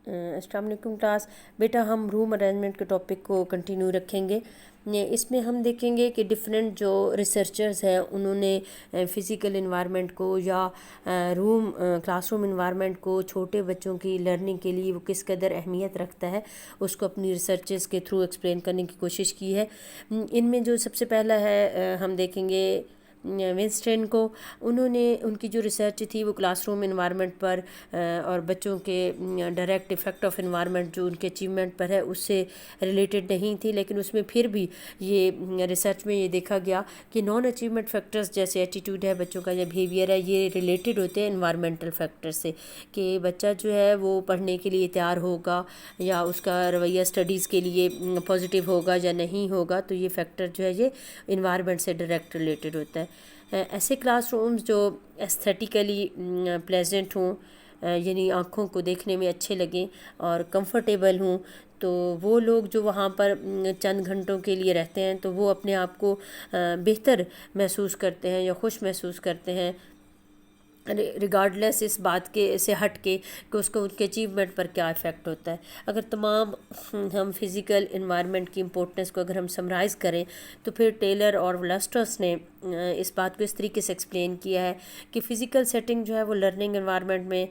السلام علیکم کلاس. بیٹا ہم روم ارینجمنٹ کے ٹاپک کو کنٹینیو رکھیں گے. اس میں ہم دیکھیں گے کہ ڈفرینٹ جو ریسرچرز ہیں انہوں نے فزیکل انوائرمنٹ کو یا کلاس روم انوائرمنٹ کو چھوٹے بچوں کی لرننگ کے لیے وہ کس قدر اہمیت رکھتا ہے اس کو اپنی ریسرچز کے تھرو ایکسپلین کرنے کی کوشش کی ہے. ان میں جو سب سے پہلا ہے ہم دیکھیں گے ونسٹن کو. انہوں نے ان کی جو ریسرچ تھی وہ کلاس روم انوائرمنٹ پر اور بچوں کے ڈائریکٹ افیکٹ آف انوائرمنٹ جو ان کے اچیومنٹ پر ہے اس سے ریلیٹڈ نہیں تھی، لیکن اس میں پھر بھی یہ ریسرچ میں یہ دیکھا گیا کہ نان اچیومنٹ فیکٹرز جیسے ایٹیٹیوڈ ہے بچوں کا یا بیہیویئر ہے یہ ریلیٹڈ ہوتے ہیں انوائرمنٹل فیکٹر سے، کہ بچہ جو ہے وہ پڑھنے کے لیے تیار ہوگا یا اس کا رویہ اسٹڈیز کے لیے پازیٹیو ہوگا یا نہیں ہوگا، تو یہ فیکٹر جو ہے یہ انوائرمنٹ سے ڈائریکٹ ریلیٹڈ ہوتا ہے. ایسے کلاس رومز جو ایستھیٹیکلی پلیزنٹ ہوں، یعنی آنکھوں کو دیکھنے میں اچھے لگیں اور کمفرٹیبل ہوں، تو وہ لوگ جو وہاں پر چند گھنٹوں کے لیے رہتے ہیں تو وہ اپنے آپ کو بہتر محسوس کرتے ہیں یا خوش محسوس کرتے ہیں، ریگارڈلیس اس بات کے سے ہٹ کے کہ اس کو ان کے اچیومنٹ پر کیا افیکٹ ہوتا ہے. اگر تمام ہم فزیکل انوائرمنٹ کی امپورٹنس کو اگر ہم سمرائز کریں تو پھر ٹیلر اور ولسٹرس نے اس بات کو اس طریقے سے ایکسپلین کیا ہے کہ فزیکل سیٹنگ جو ہے وہ لرننگ انوائرمنٹ میں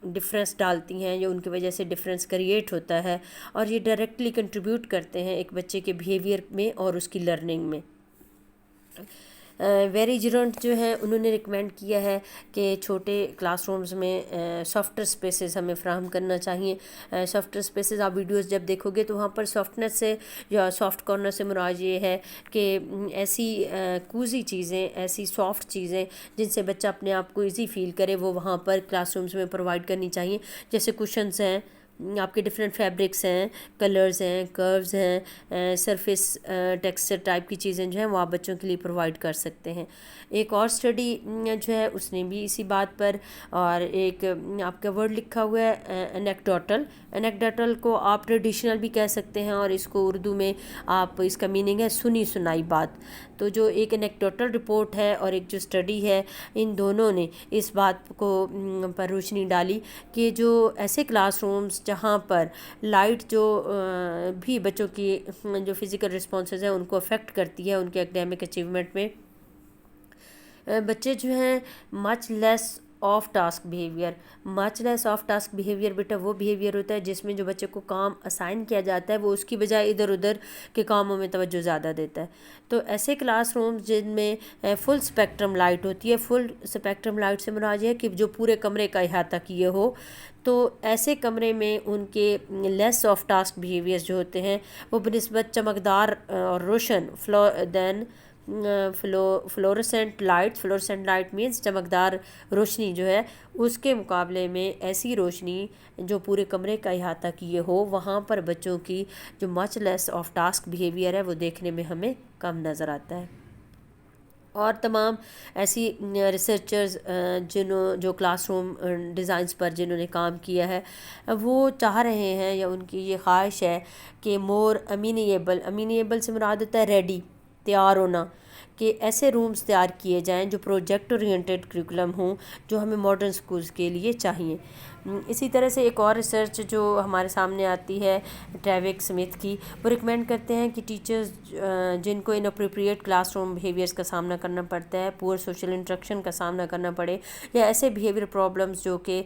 ڈفرینس ڈالتی ہیں یا ان کی وجہ سے ڈفرینس کریٹ ہوتا ہے، اور یہ ڈائریکٹلی کنٹریبیوٹ کرتے ہیں ایک بچے کے بیہیویئر میں اور اس کی لرننگ میں. ویری جرنٹ جو ہے انہوں نے ریکمینڈ کیا ہے کہ چھوٹے کلاس رومز میں سافٹر اسپیسز ہمیں فراہم کرنا چاہیے. سافٹر اسپیسز آپ ویڈیوز جب دیکھو گے تو وہاں پر سافٹنس سے یا سافٹ کارنر سے مراد یہ ہے کہ ایسی کوزی چیزیں، ایسی سافٹ چیزیں جن سے بچہ اپنے آپ کو ایزی فیل کرے وہ وہاں پر کلاس رومز میں پرووائڈ کرنی چاہیے، جیسے کوشنز ہیں، آپ کے ڈفرینٹ فیبرکس ہیں، کلرز ہیں، کروز ہیں، سرفیس ٹیکسچر ٹائپ کی چیزیں جو ہیں وہ آپ بچوں کے لیے پرووائڈ کر سکتے ہیں. ایک اور اسٹڈی جو ہے اس نے بھی اسی بات پر، اور ایک آپ کا ورڈ لکھا ہوا ہے انیکڈوٹل کو آپ ٹریڈیشنل بھی کہہ سکتے ہیں، اور اس کو اردو میں آپ اس کا میننگ ہے سنی سنائی بات. تو جو ایک انیکڈوٹل رپورٹ ہے اور ایک جو اسٹڈی ہے ان دونوں نے اس بات کو پر روشنی ڈالی کہ جو ایسے کلاس رومز جہاں پر لائٹ جو بھی بچوں کی جو فزیکل رسپانسز ہیں ان کو افیکٹ کرتی ہے ان کے اکیڈیمک اچیومنٹ میں، بچے جو ہیں مچ لیس آف ٹاسک بیہیویئر بیٹا وہ بیہیویئر ہوتا ہے جس میں جو بچے کو کام اسائن کیا جاتا ہے وہ اس کی بجائے ادھر ادھر کے کاموں میں توجہ زیادہ دیتا ہے. تو ایسے کلاس رومز جن میں فل اسپیکٹرم لائٹ ہوتی ہے، فل اسپیکٹرم لائٹ سے مراد ہے کہ جو پورے کمرے کا احاطہ کیے ہو، تو ایسے کمرے میں ان کے لیس آف ٹاسک بیہیویئرز جو ہوتے ہیں وہ بنسبت چمکدار اور روشن فلورسنٹ لائٹ مینس چمکدار روشنی جو ہے اس کے مقابلے میں ایسی روشنی جو پورے کمرے کا احاطہ کیے ہو وہاں پر بچوں کی جو مچ لیس آف ٹاسک بیہیویئر ہے وہ دیکھنے میں ہمیں کم نظر آتا ہے. اور تمام ایسی ریسرچرز جو کلاس روم ڈیزائنز پر جنہوں نے کام کیا ہے وہ چاہ رہے ہیں یا ان کی یہ خواہش ہے کہ مور امینیبل سے مراد ہوتا ہے ریڈی، تیار ہونا، کہ ایسے رومز تیار کیے جائیں جو پروجیکٹ اورینٹڈ کریکولم ہوں جو ہمیں ماڈرن سکولز کے لیے چاہیے. اسی طرح سے ایک اور ریسرچ جو ہمارے سامنے آتی ہے ٹریوک سمتھ کی، وہ ریکمینڈ کرتے ہیں کہ ٹیچرز جن کو اناپروپریٹ کلاس روم بیہیویئرز کا سامنا کرنا پڑتا ہے، پور سوشل انٹریکشن کا سامنا کرنا پڑے، یا ایسے بیہیویئر پرابلمز جو کہ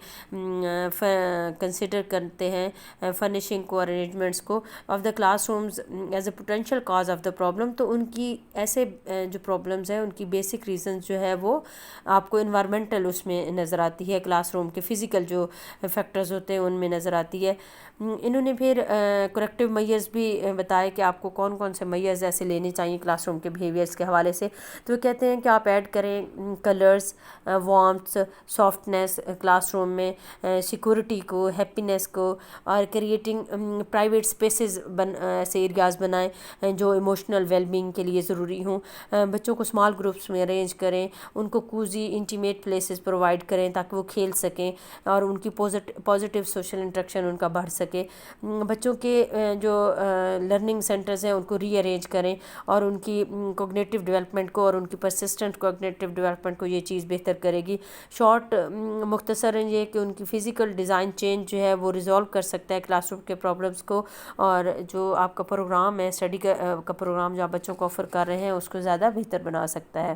کنسیڈر کرتے ہیں فرنیشنگ کو اور ارینجمنٹس کو of the class rooms as a potential cause of the problem, تو ان کی ایسے جو پرابلمز ہیں ان کی بیسک ریزنز جو ہے وہ آپ کو انوائرمنٹل اس میں نظر آتی ہے، کلاس روم کے فزیکل جو فیکٹرز ہوتے ہیں ان میں نظر آتی ہے. انہوں نے پھر کریکٹیو میئرز بھی بتائے کہ آپ کو کون کون سے میئرز ایسے لینے چاہیے کلاس روم کے بیہیویئرز کے حوالے سے. تو وہ کہتے ہیں کہ آپ ایڈ کریں colours, warmth, softness class room میں، سیکورٹی کو، ہیپینیس کو، اور کریٹنگ پرائیویٹ اسپیسز ایسے ایریاز بنائیں جو ایموشنل ویل بینگ کے لیے ضروری ہوں. بچوں کو اسمال گروپس میں ارینج کریں، ان کو کوزی انٹیمیٹ پلیسز پرووائڈ کریں تاکہ وہ کھیل سکیں اور ان کی پازیٹیو سوشل انٹریکشن ان کا بڑھ سکے۔ بچوں کے جو لرننگ سینٹرز ہیں ان کو ری ارینج کریں اور ان کی کوگنیٹیو ڈیولپمنٹ کو اور ان کی پرسسٹنٹ کوگنیٹیو ڈیولپمنٹ کو یہ چیز بہتر کرے گی۔ شارٹ مختصراً یہ کہ ان کی فزیکل ڈیزائن چینج جو ہے وہ ریزالو کر سکتا ہے کلاس روم کے پرابلمس کو، اور جو آپ کا پروگرام ہے اسٹڈی کا پروگرام جو آپ بچوں کو آفر کر رہے ہیں اس کو زیادہ بہتر بنا سکتا ہے۔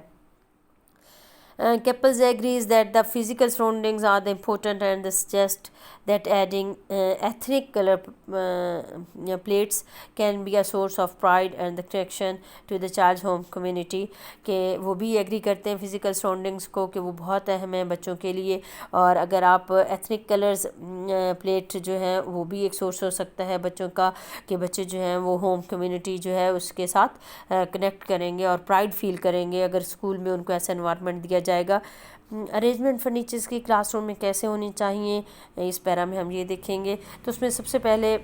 Couples agrees that the physical surroundings are the important and they suggest that adding ethnic color plates can be a source of pride and the connection to the child's home community، کہ وہ بھی agri کرتے ہیں physical surroundings کو کہ وہ بہت اہم ہیں بچوں کے لیے، اور اگر آپ ایتھنک کلرز پلیٹ جو ہیں وہ بھی ایک سورس ہو سکتا ہے بچوں کا کہ بچے جو ہیں وہ ہوم کمیونٹی جو ہے اس کے ساتھ کنیکٹ کریں گے اور پرائڈ فیل کریں گے اگر اسکول میں ان کو ایسا انوائرمنٹ دیا جائے گا۔ ارینجمنٹ فرنیچرز کی کلاس روم میں کیسے ہونی چاہیے اس پیرا میں ہم یہ دیکھیں گے۔ تو اس میں سب سے پہلے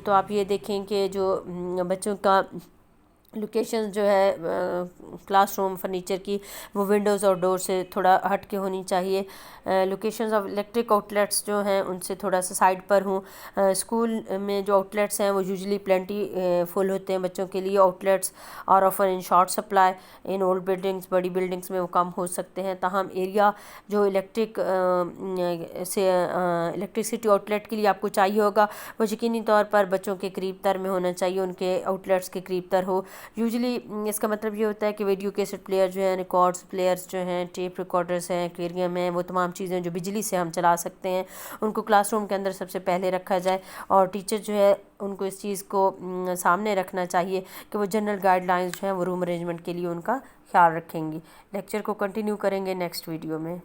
تو آپ یہ دیکھیں کہ جو بچوں کا لوکیشن جو ہے کلاس روم فرنیچر کی وہ ونڈوز اور ڈور سے تھوڑا ہٹ کے ہونی چاہیے۔ Locations of electric out let's جو ہیں ان سے تھوڑا سا سائڈ پر ہوں۔ اسکول میں جو آؤٹ لیٹس ہیں وہ یوزلی پلینٹی فل ہوتے ہیں بچوں کے لیے، آؤٹ لیٹس اور offer in short supply in old buildings, بڑی بلڈنگس میں وہ کم ہو سکتے ہیں، تاہم ایریا جو الیکٹرسٹی آؤٹ لیٹ کے لیے آپ کو چاہیے ہوگا وہ یقینی طور پر بچوں کے قریب تر میں ہونا چاہیے، ان کے آؤٹ لیٹس کے قریب تر ہو۔ یوزلی اس کا مطلب یہ ہوتا ہے کہ ویڈیو کیسٹ پلیئر جو ہیں، ریکارڈز پلیئرز جو ہیں، ٹیپ ریکارڈرز ہیں، ایکویریم ہیں، وہ تمام چیزیں جو بجلی سے ہم چلا سکتے ہیں ان کو کلاس روم کے اندر سب سے پہلے رکھا جائے، اور ٹیچر جو ہے ان کو اس چیز کو سامنے رکھنا چاہیے کہ وہ جنرل گائیڈ لائنز جو ہیں وہ روم ارینجمنٹ کے لیے ان کا خیال رکھیں گی۔ لیکچر کو کنٹینیو کریں گے نیکسٹ ویڈیو میں۔